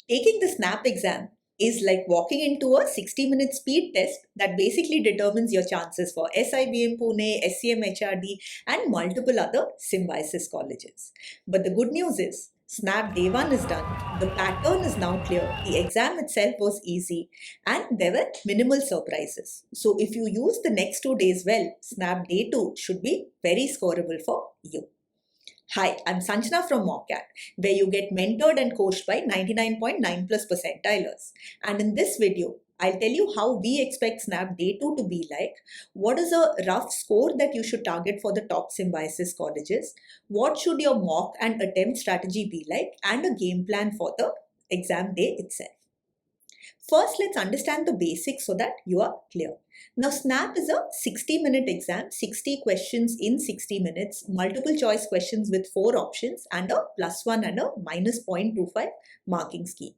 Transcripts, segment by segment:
Taking the SNAP exam is like walking into a 60-minute speed test that basically determines your chances for SIBM Pune, SCM HRD, and multiple other symbiosis colleges. But the good news is, SNAP Day 1 is done, the pattern is now clear, the exam itself was easy, and there were minimal surprises. So if you use the next 2 days well, SNAP Day 2 should be very scoreable for you. Hi, I'm Sanjana from Mockat, where you get mentored and coached by 99.9 plus percentilers. And in this video, I'll tell you how we expect SNAP Day 2 to be like, what is a rough score that you should target for the top symbiosis colleges, what should your mock and attempt strategy be like, and a game plan for the exam day itself. First, let's understand the basics so that you are clear. Now, SNAP is a 60-minute exam, 60 questions in 60 minutes, multiple choice questions with 4 options, and a +1 and a -0.25 marking scheme.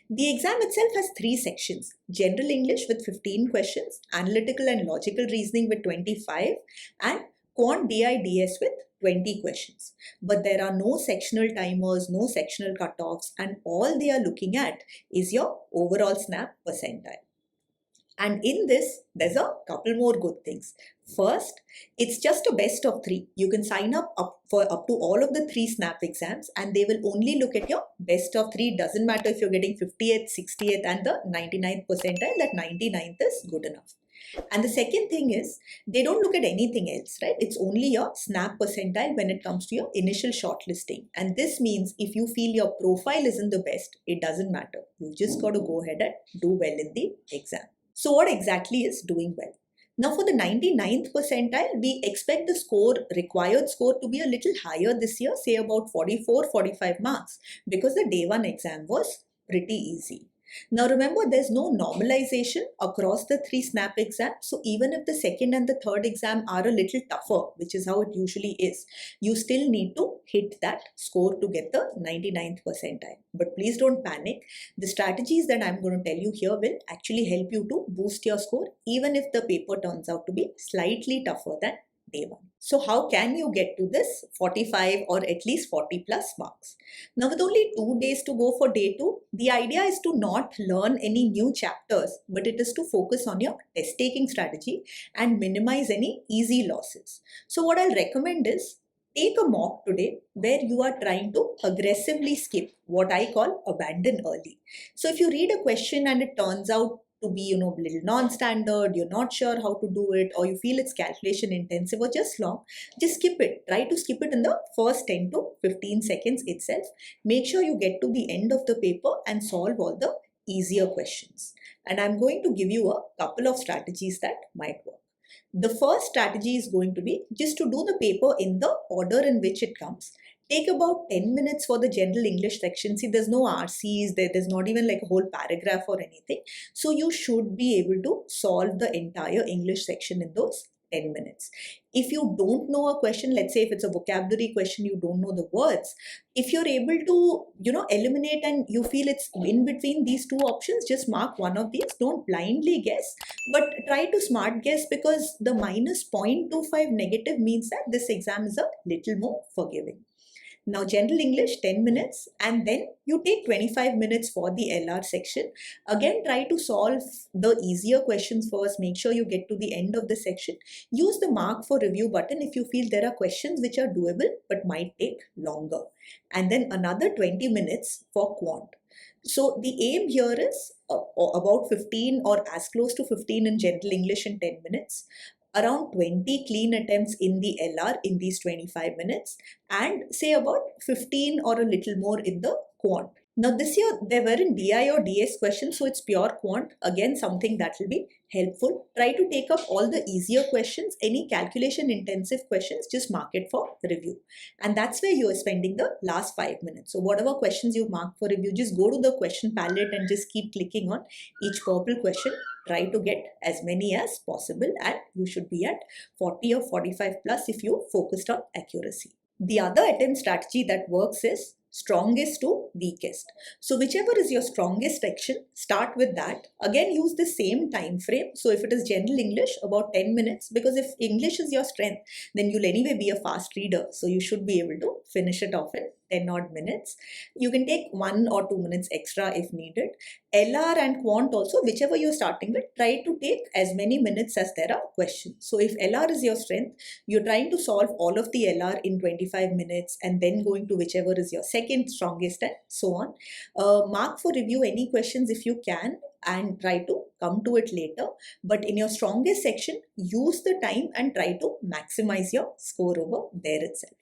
The exam itself has 3 sections: General English with 15 questions, Analytical and Logical Reasoning with 25, and Quant DIDS with 20 questions. But there are no sectional timers, no sectional cutoffs, and all they are looking at is your overall SNAP percentile. And in this, there's a couple more good things. First, it's just a best of 3. You can sign up for up to all of the 3 SNAP exams, and they will only look at your best of 3. Doesn't matter if you're getting 50th, 60th, and the 99th percentile, that 99th is good enough. And the second thing is, they don't look at anything else, right? It's only your SNAP percentile when it comes to your initial shortlisting. And this means if you feel your profile isn't the best, it doesn't matter. You just got to go ahead and do well in the exam. So what exactly is doing well? Now for the 99th percentile, we expect the required score to be a little higher this year, say about 44, 45 marks, because the day 1 exam was pretty easy. Now remember, there's no normalization across the 3 SNAP exams. So even if the second and the third exam are a little tougher, which is how it usually is, you still need to hit that score to get the 99th percentile. But please don't panic. The strategies that I'm going to tell you here will actually help you to boost your score, even if the paper turns out to be slightly tougher than day 1. So how can you get to this 45 or at least 40 plus marks? Now with only 2 days to go for day 2, the idea is to not learn any new chapters, but it is to focus on your test taking strategy and minimize any easy losses. So what I'll recommend is, take a mock today where you are trying to aggressively skip, what I call abandon early. So if you read a question and it turns out to be, a little non-standard, you're not sure how to do it, or you feel it's calculation intensive or just long, just skip it. Try to skip it in the first 10 to 15 seconds itself. Make sure you get to the end of the paper and solve all the easier questions. And I'm going to give you a couple of strategies that might work. The first strategy is going to be just to do the paper in the order in which it comes. Take about 10 minutes for the general English section. See, there's no RCs, there's not even like a whole paragraph or anything. So you should be able to solve the entire English section in those 10 minutes. If you don't know a question, let's say if it's a vocabulary question, you don't know the words, if you're able to, eliminate and you feel it's in between these 2 options, just mark one of these. Don't blindly guess, but try to smart guess, because the -0.25 negative means that this exam is a little more forgiving. Now general English 10 minutes, and then you take 25 minutes for the LR section. Again, try to solve the easier questions first. Make sure you get to the end of the section. Use the mark for review button if you feel there are questions which are doable but might take longer. And then another 20 minutes for quant. So the aim here is about 15 or as close to 15 in general English in 10 minutes. Around 20 clean attempts in the LR in these 25 minutes, and say about 15 or a little more in the quant. Now this year there weren't DI or DS questions, so it's pure quant. Again, something that will be helpful. Try to take up all the easier questions. Any calculation intensive questions, just mark it for review. And that's where you are spending the last 5 minutes. So whatever questions you mark for review, just go to the question palette and just keep clicking on each purple question. Try to get as many as possible, and you should be at 40 or 45 plus if you focused on accuracy. The other attempt strategy that works is strongest to weakest. So whichever is your strongest section, start with that. Again, use the same time frame. So if it is general English, about 10 minutes, because if English is your strength, then you'll anyway be a fast reader. So you should be able to finish it off in 10 odd minutes. You can take 1 or 2 minutes extra if needed. LR and quant also, whichever you're starting with, try to take as many minutes as there are questions. So if LR is your strength, you're trying to solve all of the LR in 25 minutes and then going to whichever is your second strongest and so on. Mark for review any questions if you can and try to come to it later. But in your strongest section, use the time and try to maximize your score over there itself.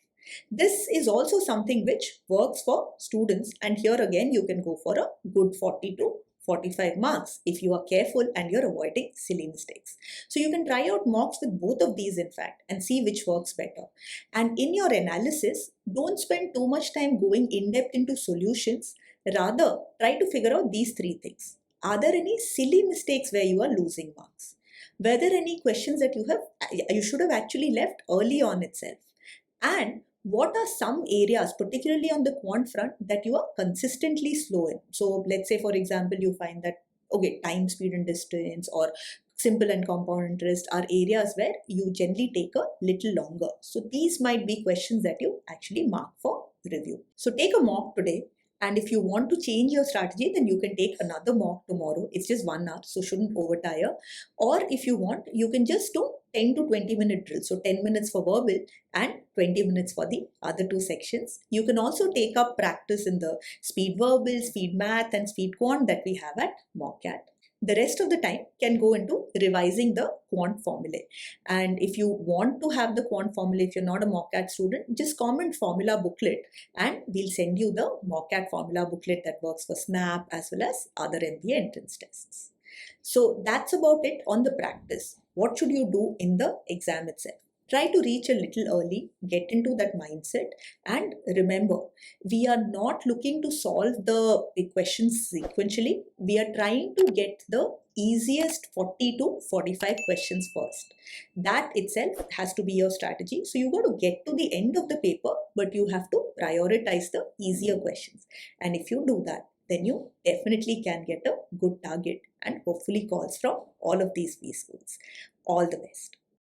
This is also something which works for students, and here again you can go for a good 40 to 45 marks if you are careful and you're avoiding silly mistakes. So you can try out mocks with both of these in fact and see which works better. And in your analysis, don't spend too much time going in depth into solutions. Rather, try to figure out these three things. Are there any silly mistakes where you are losing marks? Were there any questions that you should have actually left early on itself? And what are some areas, particularly on the quant front, that you are consistently slow in? So let's say, for example, you find that, okay, time, speed and distance or simple and compound interest are areas where you generally take a little longer. So these might be questions that you actually mark for review. So take a mock today. And if you want to change your strategy, then you can take another mock tomorrow. It's just 1 hour, so shouldn't overtire. Or if you want, you can just do 10 to 20 minute drill. So 10 minutes for verbal and 20 minutes for the other two sections. You can also take up practice in the speed verbal, speed math and speed quant that we have at Mockcat. The rest of the time can go into revising the quant formulae. And if you want to have the quant formula, if you're not a Mockcat student, just comment formula booklet and we'll send you the Mockcat formula booklet that works for SNAP as well as other MBA entrance tests. So that's about it on the practice. What should you do in the exam itself? Try to reach a little early, get into that mindset, and remember, we are not looking to solve the big questions sequentially. We are trying to get the easiest 40 to 45 questions first. That itself has to be your strategy. So you got to get to the end of the paper, but you have to prioritize the easier questions. And if you do that, then you definitely can get a good target and hopefully calls from all of these B schools. All the best.